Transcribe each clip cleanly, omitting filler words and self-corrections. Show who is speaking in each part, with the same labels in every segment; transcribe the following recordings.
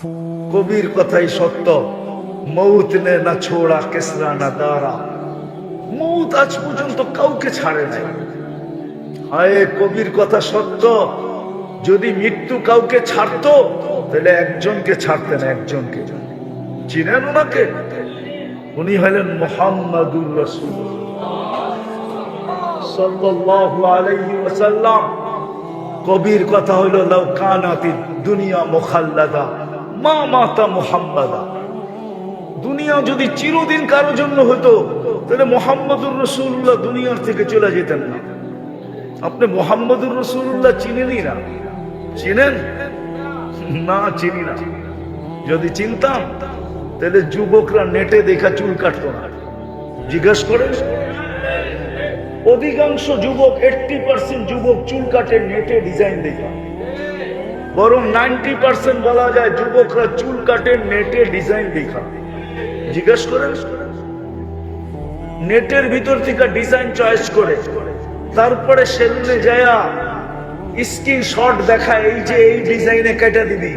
Speaker 1: কবির কথাই সত্য, মৌত নে না ছোড়া কেসরা না দারা। মৌত আজ পর্যন্ত কাউকে ছাড়ে নাই। হায় কবির কথা সত্য, যদি মৃত্যু কাউকে ছাড়তো তাহলে একজনকে ছাড়তেন, একজনকে। চিনেন ওনাকে? উনি হলেন মুহাম্মাদুর রাসূলুল্লাহ সাল্লাল্লাহু আলাইহি ওয়াসাল্লাম। কবির কথা হলো লাউ কানাতিদ দুনিয়া মুখাল্লাদা মা মাতা মুহাম্মাদা। দুনিয়া যদি চিরদিন কারো জন্য হতো তাহলে মুহাম্মাদুর রাসূলুল্লাহ দুনিয়ার থেকে চলে যেতেন না। আপনি মুহাম্মাদুর রাসূলুল্লাহ চিনেনই না? চিনেন না? চিনি না। যদি চিনতাম তাহলে যুবকরা নেটে দেখা চুল কাটতো না। জিজ্ঞেস করেন, অধিকাংশ যুবক 80% যুবক চুল কাটে নেটে ডিজাইন দেখা, বরং 90% বলা যায় যুবকরা চুল কাটে নেটে ডিজাইন দেখা। জিজ্ঞেস করেন, নেটের ভিতর থেকে ডিজাইন চয়েস করে তারপরে সেলুনে যায়া স্ক্রিনশট দেখা, এই যে এই ডিজাইনে কেটে দিবি।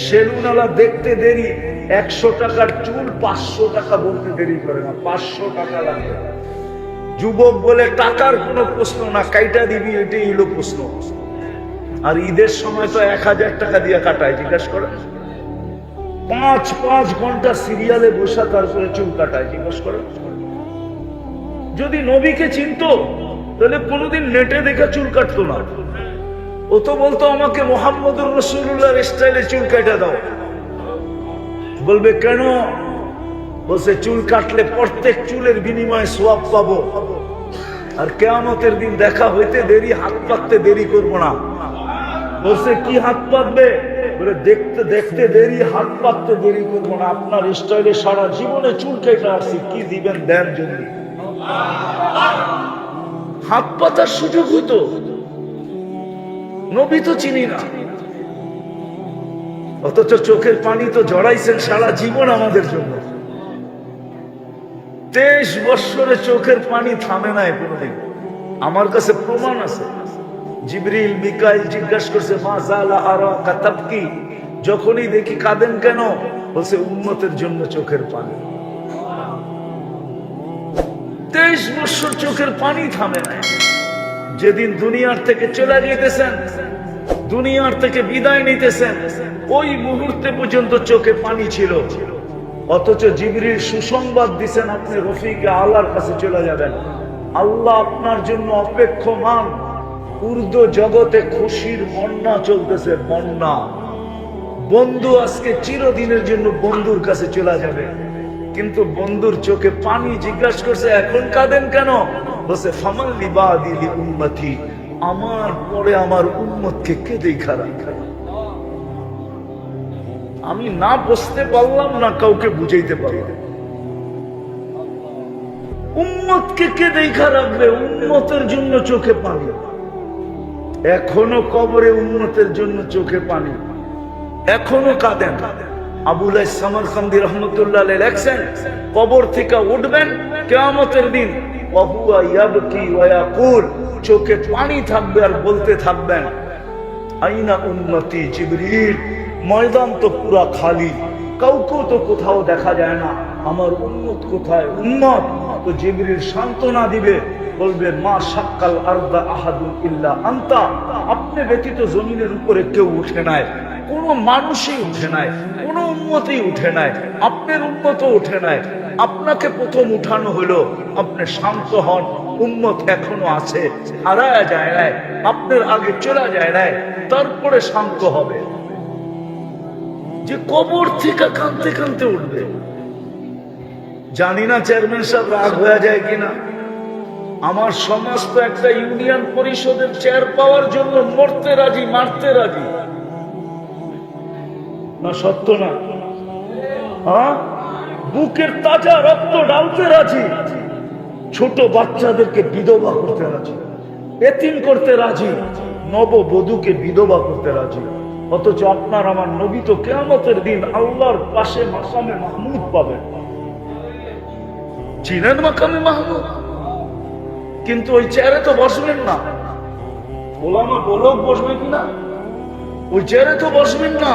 Speaker 1: সেলুনওয়ালা দেখতে দেরি, 100 টাকার চুল 500 টাকা বলতে দেরি করে না, 500 টাকা লাগে। যুবক বলে টাকার কোনো প্রশ্ন না, কাইটা দিবি, এটাই হলো প্রশ্ন। আর ঈদের সময় তো 1000 টাকা দিয়ে কাটায়। জিজ্ঞেস করেন, 5 ঘন্টা সিরিয়ালে বসা তারপরে চুল কাটায়। জিজ্ঞেস করেন, যদি নবীকে চিনতো তাহলে কোনোদিন নেটে দেখে চুল কাটতো না। ও তো বলতো আমাকে মুহাম্মাদুর রাসূলুল্লাহর স্টাইলে চুল কেটে দাও। বলবে কেন? বলছে চুল কাটলে প্রত্যেক চুলের বিনিময়ে সওয়াব পাবো, আর কিয়ামতের দিন দেখা হইতে দেরি, হাত পাততে দেরি করবো না। বলছে কি হাত পাতবে? বলে দেখতে দেখতে দেরি, হাত পাততে দেরি করবো না। আপনার স্টাইলে সারা জীবনে চুল কেটে আসছি, কি দিবেন দেন জন্য। হাত পাতার সুযোগ হইতো, নবী তো চিনি না, অথচ চোখের পানি তো জড়াইছেন সারা জীবন আমাদের জন্য। 23 বৎসরে চোখের পানি থামে নাই কোনদিন। আমার কাছে প্রমাণ আছে। জিবরিল মিকাইল জিজ্ঞাসা করছে, মা জালা আরাকা তাবকি, যখনই দেখি কাঁদেন কেন? বলছে উম্মতের জন্য চোখের পানি। 23 বৎসর চোখের পানি থামে নাই। যেদিন দুনিয়ার থেকে চলে যেতেছেন, দুনিয়ার থেকে বিদায় নিতেছেন, ওই মুহূর্তে পর্যন্ত চোখে পানি ছিল। অথচ জিবরিল সুসংবাদ দিছেন, আপনি রফিকে আল্লাহর কাছে চলে যাবেন। আল্লাহ আপনার জন্য অপেক্ষমান। উর্দু জগতে খুশির বন্যা চলতেছে, বন্যা। বন্ধু আজকে চিরদিনের জন্য বন্ধুর কাছে চলে যাবে, কিন্তু বন্ধুর চোখে পানি। জিজ্ঞাসা করছে এখন কাঁদেন কেন? বলছে ফামাল লিবাদি লি উম্মতি, আমার পরে আমার উম্মতকে কে দেখা রাখে। আমি না বুঝতে পারলাম না, কাউকে বুঝাইতে পারলাম। উম্মতকে কে দেখা রাখবে? উম্মতের জন্য চোখে পানি। এখনো কবরে উম্মতের জন্য চোখে পানি, এখনো কাঁদেন। আবুল সামারকান্দি রহমতুল্লাহ আলাইহি লেখছেন, কবর থেকে উঠবেন কিয়ামতের দিন, ওয়াহুয়া ইয়াবকি ওয়া ইয়াকুল, চোখে পানি থাকবে আর বলতে থাকবেন, আইনা উম্মতি জিবরিল, ময়দান তো পুরা খালি, কাউকেও তো কোথাও দেখা যায় না, আমার উম্মত কোথায়? উম্মত তো জিবরিল সান্ত্বনা দিবে, বলবে মা শাক্কাল আরদা আহাদুন ইল্লা আনতা, আপনি ব্যতীত জমিনের উপরে কেউ উঠে নাই, কোন মানুষই উঠে নাই, কোন উম্মতই উঠে নাই, আপনার উম্মতও উঠে নাই। আপনাকে প্রথম উঠানো হলো, আপনি শান্ত হন। উম্মত এখনো আছে, হারায়া যায় নাই, আপনার আগে চলে যায় নাই, তারপরে শান্ত হবে। যে কবর থেকে কাঁদতে কাঁদতে উঠবে। জানি না চেয়ারম্যান সাহেব রাগ হয়ে যায় কিনা। আমার সমাজ তো একটা ইউনিয়ন পরিষদের চেয়ার পাওয়ার জন্য মরতে রাজি, মারতে রাজি। না সত্য না? হ্যাঁ, বুকের তাজা রক্ত ঢালতে রাজি, ছোট বাচ্চাদেরকে বিধবা করতে রাজি, এতিম করতে রাজি, নববধূকে বিধবা করতে রাজি। অথচ আপনার আমার নবী তো কিয়ামতের দিন আল্লাহর পাশে মাকামে মাহমুদ পাবেন। চিনেন মাকামে মাহমুদ? কিন্তু ওই চেয়ারে তো বসবেন না। ওলামা বলক বসবে কিনা? ওই চেয়ারে তো বসবেন না।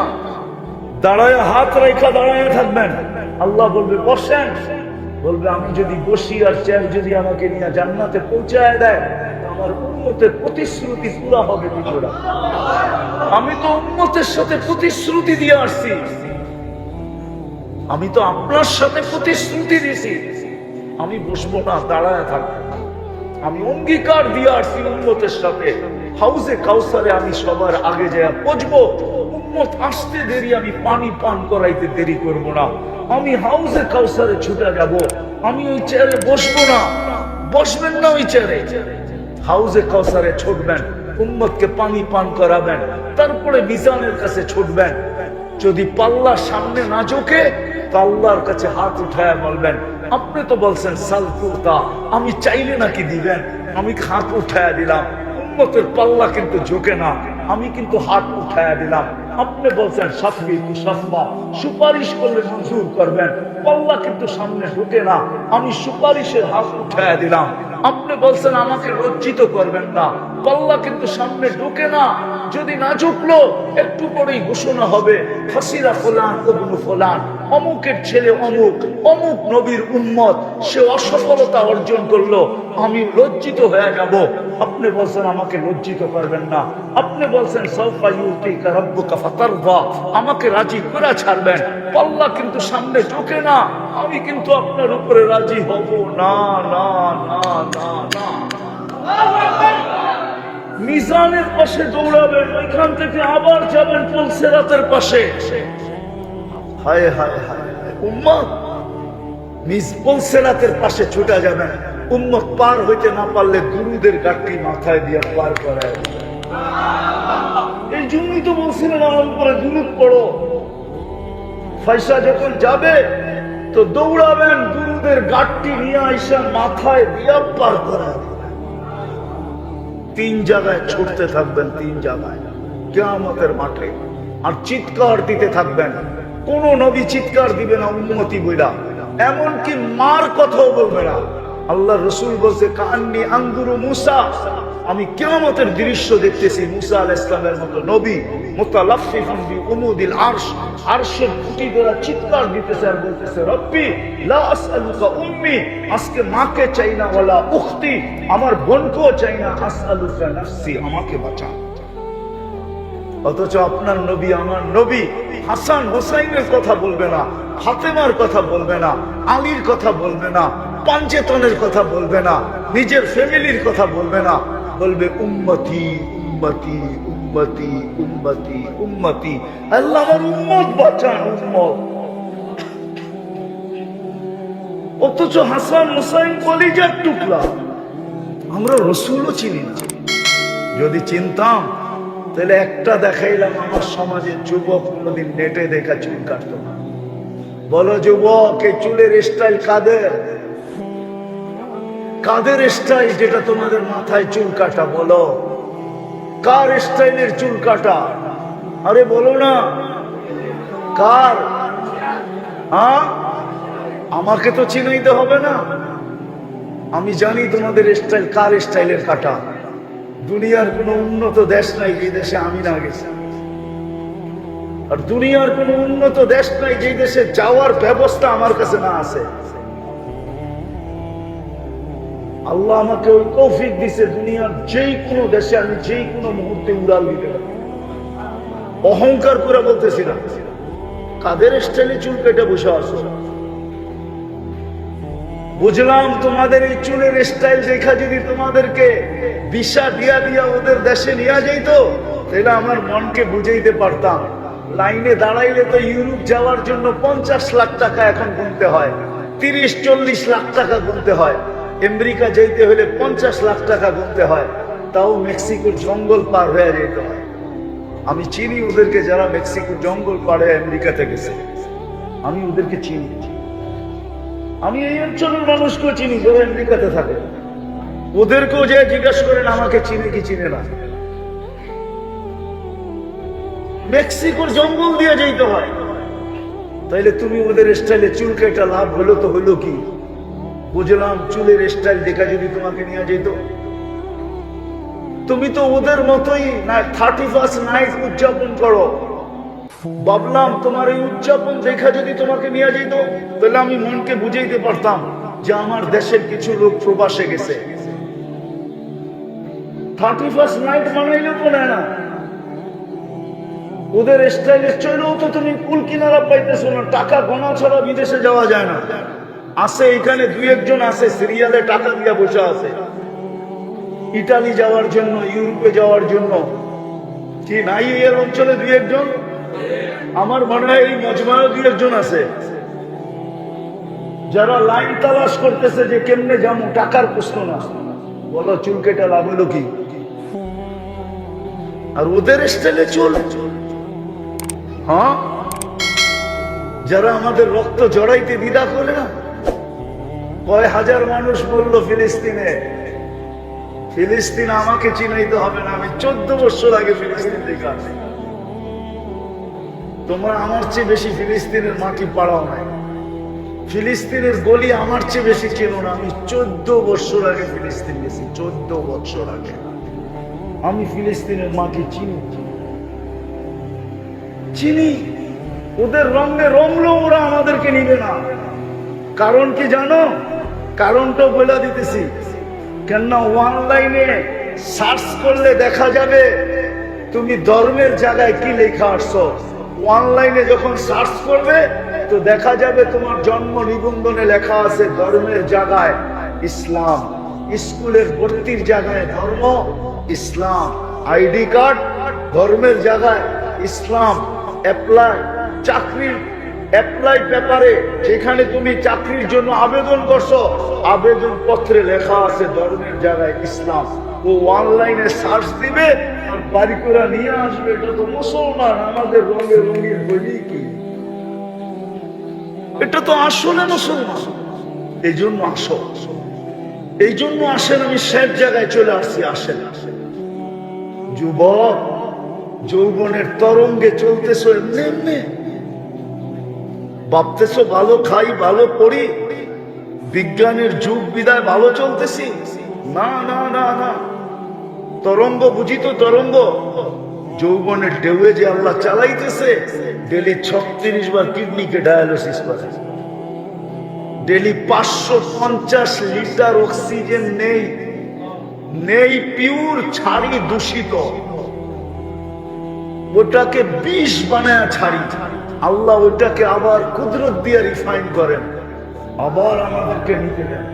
Speaker 1: দাঁড়ায় হাত রেখা দাঁড়ায় থাকবেন। আল্লাহ বলবে বসেন, বলবে আমি যদি বসি আর চেয়ার যদি আমাকে নিয়ে জান্নাতে পৌঁছায় দেয়, আমার উম্মতের প্রতিশ্রুতি পুরা হবে নিজেরা। আমি তো উম্মতের সাথে প্রতিশ্রুতি দিয়ে আসছি, আমি তো আপনার সাথে প্রতিশ্রুতি দিয়েছি আমি বসবো না, দাঁড়ায় থাকবো। আমি অঙ্গীকার দিয়ে আসছি উম্মতের সাথে হাউজে কাউসারে আমি সবার আগে যায় পৌঁছবো। উম্মত আসতে দেরি, আমি পানি পান করাইতে দেরি করব না। আমি হাউজে কাউসারে ছুটে যাব, আমি ওই চেয়ারে বসবো না। বসবেন না ওই চেয়ারে, হাউজে কাউসারে ছুটবেন, উম্মতকে পানি পান করাবেন, তারপরে মিজানের কাছে ছুটবেন। যদি পাল্লা সামনে না ঝোঁকে তো আল্লাহর কাছে হাত উঠায় বলবেন, আপনি তো বলছেন সালফুতা, আমি চাইলে নাকি দিবেন, আমি হাত উঠায় দিলাম। উম্মতের পাল্লা কিন্তু ঝোঁকে না, আমি কিন্তু হাত উঠায় দিলাম। আপনি বলছেন সাফি সাফা, সুপারিশ করলে মঞ্জুর করবেন, পাল্লা কিন্তু সামনে ঢোকে না, আমি সুপারিশের হাত উঠায় দিলাম। আপনি বলছেন আমাকে লজ্জিত করবেন না, পাল্লা কিন্তু সামনে ঢোকে না। যদি না ঝুঁকলো একটু পরেই ঘোষণা হবে ফাসিরা ফুলান ইবনু ফুলান, অমুকের ছেলে অমুক, অমুক নবীর উম্মত, সে অসফলতা অর্জন করলো, আমি লজ্জিত হয়ে যাব। আপনি বলছেন আমাকে লজ্জিত করবেন না, আপনি বলছেন সাউফা ইউতিকা রাব্বুকা ফাতারদা, আমাকে রাজি করে ছাড়বেন, পাল্লা কিন্তু সামনে ঢোকে না, আমি কিন্তু আপনার উপরে রাজি হব না। না না না না, মিজানের পাশে দৌড়াবেন, ওইখান থেকে আবার যাবেন পুলসিরাতের পাশে। হায় হায় হায়, উম্মত পুলসিরাতের পাশে ছুটে যাবেন। উম্মত পার হইতে না পারলে দুরুদের গাঠি মাথায় দিয়ে পার করায়। এই জন্যই তো বলছিলেন আমার উপরে দুরুদ পড়ো। ফয়সা যখন যাবে তো দৌড়াবেন, দুরুদের গাঠটি নিয়ে আইসা মাথায় দিয়ে পার করায়। 3 জায়গায় ছুটতে থাকবেন, 3 জায়গায় কিয়ামতের মাঠে, আর চিৎকার দিতে থাকবেন। কোন নবী চিৎকার দিবে না উম্মতি বইলা, এমনকি মার কথাও বলবে না। আল্লাহ রসুল বলছে কান্নি আঙ্গুরু মুসা, আমি কিয়ামতের দৃশ্য দেখতেছি মুসা আলাইহিস সালামের মতো নবী মুতালাফফিফুন বিউমুদিল আরশ, আরশের খুঁটি ধরে চিৎকার দিতেছে আর বলতেছে রব্বি লা আসআলুকা উম্মি, আজকে মাকে চাই না, ওয়ালা উখতি, আমার বোনকেও চাই না, আসআলুকা নাফসি, আমাকে বাঁচা। অথচ আপনার নবী আমার নবী হাসান হোসাইনের কথা বলবে না, ফাতেমার কথা বলবে না, আলীর কথা বলবে না, পাঞ্চেতনের কথা বলবে না, নিজের ফ্যামিলির কথা বলবে না, বলবে উম্মতি উম্মতি উম্মতি উম্মতি উম্মতি, আল্লাহ আমার উম্মত বাঁচান, উম্মত। অথচ হাসান হোসাইন কলিজার টুকরা, আমরা রসুলও চিনি না। যদি চিনতাম তাহলে একটা দেখাইলাম, আমার সমাজের যুবক কোনদিন নেটে দেখা চুল কাটতো না। বলো যুবক, এই চুলের স্টাইল কাদের? কাদের স্টাইল যেটা তোমাদের মাথায় চুল কাটা? বলো কার স্টাইলের চুল কাটা? আরে বলো না কার? আমাকে তো চিনাইতে হবে না, আমি জানি তোমাদের স্টাইল কার স্টাইলের কাটা। দুনিয়ার কোন উন্নত দেশ নাই যে দেশে আমি না গেছি, আর দুনিয়ার কোন উন্নত দেশ নাই যে দেশে যাওয়ার ব্যবস্থা আমার কাছে না আছে। আল্লাহ আমাকে ওই তৌফিক দিছে, দুনিয়ার যেই কোনো দেশে আমি যেই কোনো মুহূর্তে উড়াল দিতে পারি। অহংকার করে বলতেছি না। কাদের স্টাইলে চুল কেটে বসে আসো? বুঝলাম তোমাদের এই চুলের স্টাইল দেখা যদি তোমাদেরকে ভিসা দিয়া দিয়া ওদের দেশে নিয়ে যাইতো, তাহলে আমার মনকে বুঝাইতে পারতাম। লাইনে দাঁড়াইলে তো ইউরোপ যাওয়ার জন্য 50 লাখ টাকা এখন গুনতে হয়, 30-40 লাখ টাকা গুনতে হয়। আমেরিকা যাইতে হলে 50 লাখ টাকা গুনতে হয়, তাও মেক্সিকোর জঙ্গল পার হয়ে যেতে হয়। আমি চিনি ওদেরকে, যারা মেক্সিকোর জঙ্গল পাড়ে আমেরিকাতে গেছে, আমি ওদেরকে চিনি। আমি এই অঞ্চলের মানুষকেও চিনি যারা আমেরিকাতে থাকে, ওদেরকেও যে জিজ্ঞাসা করেন আমাকে চিনে কি চিনে না। মেক্সিকোর জঙ্গল দিয়ে যাইতে হয়, তাইলে তুমি ওদের স্টাইলে চুল কেটে লাভ হলো তো হলো কি? বুঝলাম চুলের স্টাইল দেখা যদি তোমাকে নিয়ে যেত, তুমি তো ওদের মতোই না 31st নাইট উদযাপন করো, ভাবলাম তোমার এই উদযাপন দেখা যদি তোমাকে নিয়ে যেত, তাহলে আমি মনকে বুঝাইতে পারতাম যে আমার দেশের কিছু লোক প্রবাসে গেছে। 31st নাইট মানাইলেও তো নেয় না, ওদের স্টাইলে চলেও তো তুমি কুল কিনারা পাইতেছো না। টাকা গোনা ছাড়া বিদেশে যাওয়া যায় না। আছে এখানে দুই একজন আছে সিরিয়ালে টাকা দিয়া বসে আছে ইটালি যাওয়ার জন্য, ইউরোপে যাওয়ার জন্য। কি নাই এর অঞ্চলে দুই একজন? আমার মনে হয় এই মজমায় দুই একজন আছে যারা লাইন তালাশ করতেছে যে কেমনে যাবো, টাকার প্রশ্ন না। বলো চুল কেটে লাভ হলো কি? আর ওদের স্টাইলে চল। হ্যাঁ, যারা আমাদের রক্ত জড়াইতে দ্বিধা করে না। কয় হাজার মানুষ বললো ফিলিস্তিনে। ফিলিস্তিন আমাকে চিনাইতে হবে না, আমি 14 বছর আগে ফিলিস্তিন থেকে আসি। তোমরা আমার চেয়ে বেশি ফিলিস্তিনের মাটি পাড়াও নাই, ফিলিস্তিনের গলি আমার চেয়ে বেশি চেনো না। আমি 14 বছর আগে ফিলিস্তিন গেছি, 14 বছর আগে আমি ফিলিস্তিনের মাটি চিনি। চিনি ওদের রঙে রঙলো, ওরা আমাদেরকে নিবে না। কারণ কি জানো? কারণটা বলে দিতেছি। কেননা অনলাইনে সার্চ করলে দেখা যাবে তুমি ধর্মের জায়গায় কি লেখা আসছো। অনলাইনে যখন সার্চ করবে তো দেখা যাবে তোমার জন্ম নিবন্ধনে লেখা আছে ধর্মের জায়গায় ইসলাম, স্কুলের ভর্তির জায়গায় ধর্ম ইসলাম, আইডি কার্ড ধর্মের জায়গায় ইসলাম, অ্যাপ্লাই চাকরির অ্যাপ্লাই পেপারে যেখানে তুমি চাকরির জন্য আবেদন করছো আবেদন পত্রে লেখা আছে ধর্মের জায়গায় ইসলাম। ও অনলাইনে সার্চ দিবে আর বাড়ি করে নিয়ে আসবে। এটা তো মুসলমান, আমাদের রঙে রঙের বলি কি? এটা তো আসলে মুসলমান। এই জন্য আসো, এই জন্য আসেন। আমি সব জায়গায় চলে আসছি। আসেন যুবক, যৌবনের তরঙ্গে চলতেছো এমনি এমনি, ভাবতেছো ভালো খাই ভালো পড়ি, বিজ্ঞানের যুগ বিদায় ভালো চলতেছি। না না না না, তরঙ্গ বুঝি তো তরঙ্গ। যৌবনের ঢেউয়ে যে আল্লাহ চালাইতেছে, ডেলি 36 বার কিডনিকে ডায়ালিসিস করে, ডেলি 550 লিটার অক্সিজেন নেই, নেই পিওর, ছাড়ি দূষিত, ওটাকে বিষ বানায় ছাড়ি। আল্লাহ ওটাকে আবার কুদরত দিয়ে রিফাইন করেন, আবার আমাদেরকে নিতে দেন।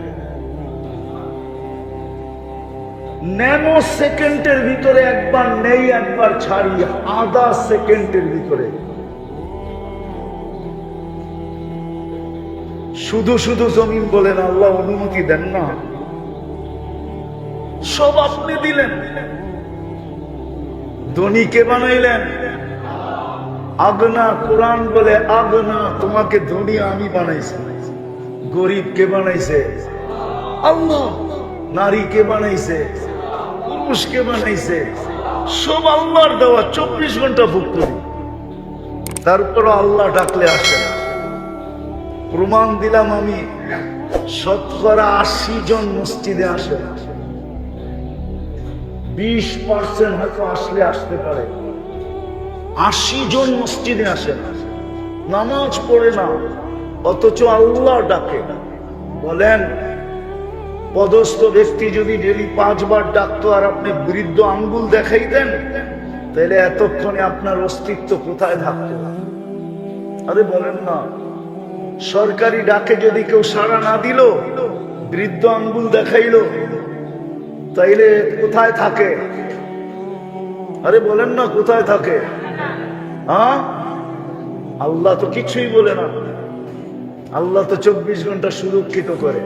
Speaker 1: ন্যানো সেকেন্ডের ভিতরে একবার নেই একবার ছাড়ি, আধা সেকেন্ডের ভিতরে। শুধু শুধু জমিন বলেন আল্লাহ অনুমতি দেন না, সব আপনি দিলেন। ধনী কে বানাইলেন? আগনা। কোরআন বলে আগনা, তোমাকে ধনী আমি বানাইছি। গরিব কে বানাইছে? আল্লাহ। নারী কে বানাইছে? পুরুষ কে বানাইছে? সব আল্লাহর দেওয়া। 24 ঘন্টা ভোগ করি, তারপর আল্লাহ ডাকলে আসে না। প্রমাণ দিলাম আমি, 80 জন মসজিদে আসে না। 20% হয়তো আসলে আসতে পারে, 80 জন মসজিদে আসে না, নামাজ পড়ে না, অথচ আল্লাহ ডাকে। বলেন পদস্থ ব্যক্তি যদি ডেলি 5 বার ডাকতো আর আপনি বৃদ্ধ আঙ্গুল দেখাইতেন, তাহলে এতক্ষণে আপনার অস্তিত্ব কোথায় থাকতো? আরে বলেন না, সরকারি ডাকে যদি কেউ সাড়া না দিল, বৃদ্ধ আঙ্গুল দেখাইলো, তাইলে কোথায় থাকে? আরে বলেন না, কোথায় থাকে? হ্যাঁ, আল্লাহ তো কিছুই বলে না। আল্লাহ তো 24 ঘন্টা সুরক্ষিত করে।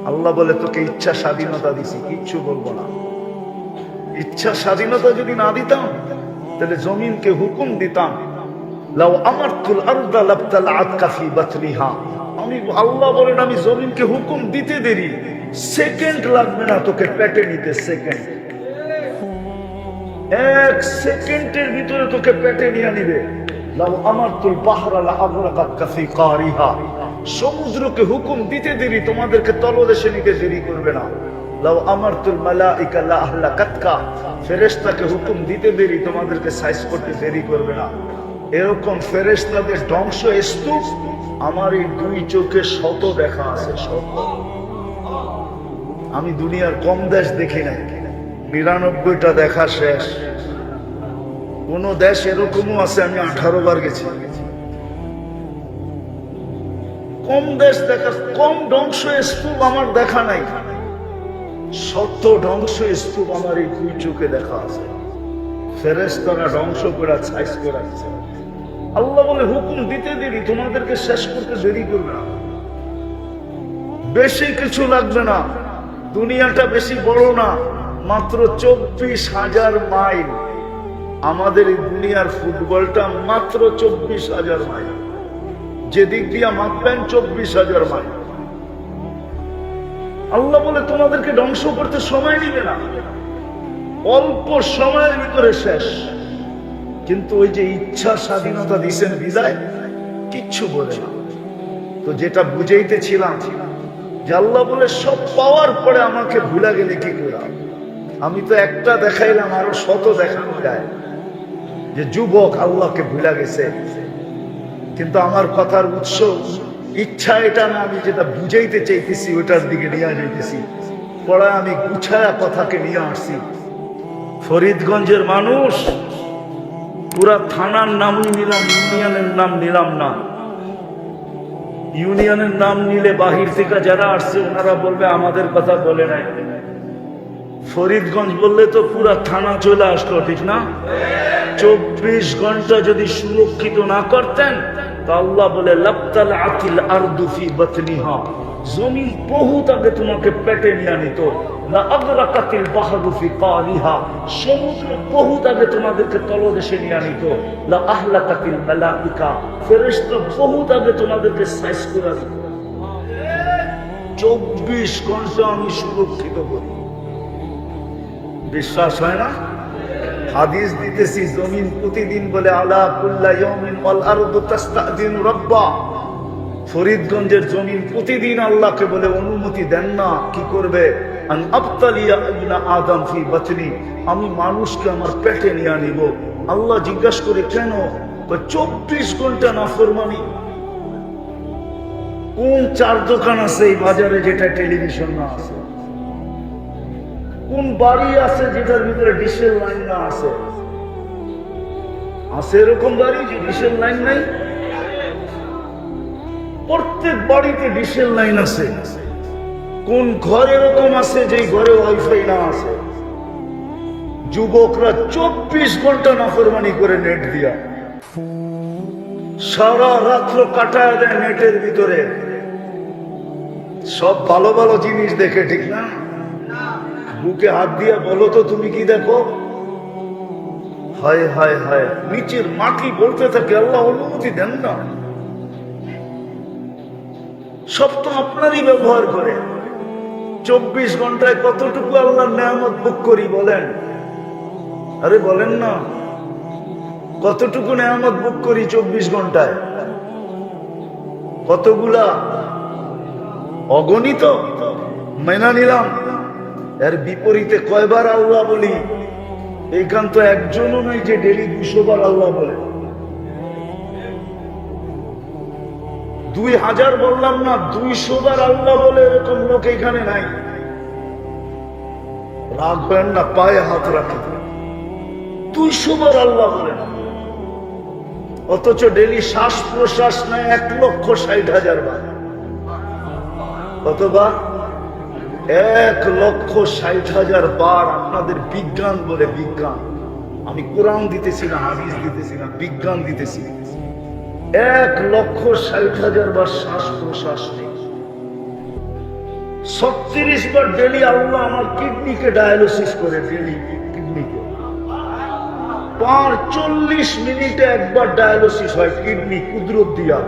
Speaker 1: আল্লাহ বলে তোকে ইচ্ছা স্বাধীনতা দিছি, কিচ্ছু বলবো না। ইচ্ছা স্বাধীনতা যদি না দিতাম তাহলে জমিনকে হুকুম দিতাম, লাউ আমারতুল আরদা লাবতালাআতকা ফি বাতনিহা। আমি আল্লাহ বলেন আমি জমিনকে হুকুম দিতে দেরি, সেকেন্ড লাগবে না তোকে পেটে নিতে। সেকেন্ড, 1 সেকেন্ডের ভিতরে তোকে পেটে নিয়ে নিবে। লাউ আমারতুল বাহরা লাআগরাকাতকা ফি কারিহা। সমুদ্রকে হুকুম দিতে দেরি, তোমাদেরকে তলদেশে নিতে দেরি করবে না। লাউ আমারতুল মালাইকা লা আহলাকাতকা। ফেরেশতাকে হুকুম দিতে দেরি, তোমাদেরকে সাইজ করতে দেরি করবে না। এরকম ফেরেশতাদের ধ্বংস স্তূপ আমার এই দুই চোখে শত দেখা আছে, শত। আমি দুনিয়ার কম দেশ দেখি নাই, ৯৯টা দেখা শেষ। কোন দেশ এরকমও আছে আমি 18 বার গেছি। কম দেশ দেখা, কম ধ্বংস স্তূপ আমার দেখা নাই, শত ধ্বংস স্তূপ আমার এই দুই চোখে দেখা আছে। ফেরেশতারা ধ্বংস করে ছাইজ করে আছে। আল্লাহ বলে হুকুম দিতে দেরি, তোমাদেরকে শেষ করতে দেরি করবে না, বেশি কিছু লাগবে না, দুনিয়াটা বেশি বড় না, মাত্র 24,000 মাইল। আমাদের এই দুনিয়ার ফুটবলটা মাত্র 24,000 মাইল, যেদিক দিয়া মাপবেন 24,000 মাইল। আল্লাহ বলে তোমাদেরকে ধ্বংস করতে সময় নিবে না, অল্প সময়ের ভিতরে শেষ। কিন্তু ওই যে ইচ্ছা স্বাধীনতা দিছেন বিদায়, কিচ্ছু বলে না। তো যেটা বুঝাইতেছিলাম যে আল্লাহ বলে সব পাওয়ার পরে আমাকে ভুলা গেলে কি করে? আমি তো একটা দেখাইলাম, আরো শত দেখানো যায় যে যুবক আল্লাহকে ভুলা গেছে। কিন্তু আমার কথার উৎস ইচ্ছা এটা না, আমি যেটা বুঝাইতে চাইতেছি ওটার দিকে নিয়ে যাইতেছি। পরে আমি গুছায়া কথাকে নিয়ে আসছি। ফরিদগঞ্জের মানুষ, পুরা থানার নামই নিলাম, ইউনিয়নের নাম নিলাম না। ইউনিয়নের নাম নিলে বাহির থেকে যারা আসছে ওনারা বলবে আমাদের কথা বলে নাই। ফরিদগঞ্জ বললে তো পুরা থানা চলে আসলো, ঠিক না? 24 ঘন্টা যদি সুরক্ষিত না করতেন তা আল্লাহ বলে লাবতাল আতিল আরদু ফি বাতনিহা, জমিন বহুত আগে তোমাকে পেটে নিয়ে নিত। লা আগরাকাতিল বাহরু ফি কারিহা, সমুদ্র বহুত আগে তোমাদেরকে তলদেশে নিয়ে নিত। লা আহলাকাতিল মালাইকা, ফেরেশতা বহুত আগে তোমাদেরকে সাইজ করে দিত। 24 ঘন্টা আমি সুরক্ষিত করি। বিশ্বাস হয় না? হাদিস দিতেছি, জমিন প্রতিদিন বলে আলা কুল্লা ইয়াউমিন ওয়াল আরদু তাস্তাদিনু রাব্বা। ফরিদগঞ্জের জমিন প্রতিদিন আল্লাহকে বলে অনুমতি দেন না, কি করবে? আন আবতালিয়া ইবনা আদম ফি বাতনি, আমি মানুষকে আমার পেটে নিয়ে নিব। আল্লাহ জিজ্ঞাসা করে কেন? 24 ঘন্টা নাফরমানি। কোন চার দোকান আছে এই বাজারে যেটা টেলিভিশন না আছে? কোন বাড়ি আছে যেটার ভিতরে ডিশের লাইন না আছে? আছে এরকম বাড়ি যে ডিশের লাইন নাই? প্রত্যেক বাড়িতে ডিশের লাইন আছে। কোন ঘর এরকম আছে যে ঘরে ওয়াইফাই না আছে? যুবকরা 24 ঘন্টা নাফরমানি করে নেট দিয়া, সারা রাত্র কাটায় দেয় নেটের ভিতরে। সব ভালো ভালো জিনিস দেখে, ঠিক না? বুকে হাত দিয়া বলো তো তুমি কি দেখো? হায় হায় হায়, নিচের মাটি বলতে থাকে আল্লাহ অনুমতি দেন না। সব তো আপনারই ব্যবহার করে। 24 ঘন্টায় কতটুকু আল্লাহর নেয়ামত ভোগ করি বলেন? আরে বলেন না, কতটুকু নেয়ামত ভোগ করি 24 ঘন্টায়? কতগুলা? অগণিত। মেনা নিলাম। এর বিপরীতে কয়বার আল্লাহ বলি? এইখান তো একজনও নয় যে ডেলি 200 বার আল্লাহ বলে। 2000 বললাম না, 200 বার আল্লাহ বলে এরকম লোক এখানে নাই। রাখবেন না, পায়ে হাত রাখি। 200 বার আল্লাহ বলে, অথচ ডেলি শ্বাস প্রশ্বাস নেয় 1,60,000 বার। কতবার? 1,60,000 বার। আপনাদের বিজ্ঞান বলে, বিজ্ঞান। আমি কোরআন দিতেছি না, হাদিস দিতেছি না, বিজ্ঞান দিতেছি। 1,60,000 বার শ্বাস প্রশ্বাস নেই। 36 বার ডেলি আল্লাহ আমার কিডনিকে ডায়ালিসিস করে, ডেলি কিডনিকে 40 মিনিটে একবার ডায়ালিসিস হয় কিডনি কুদরত দিয়া।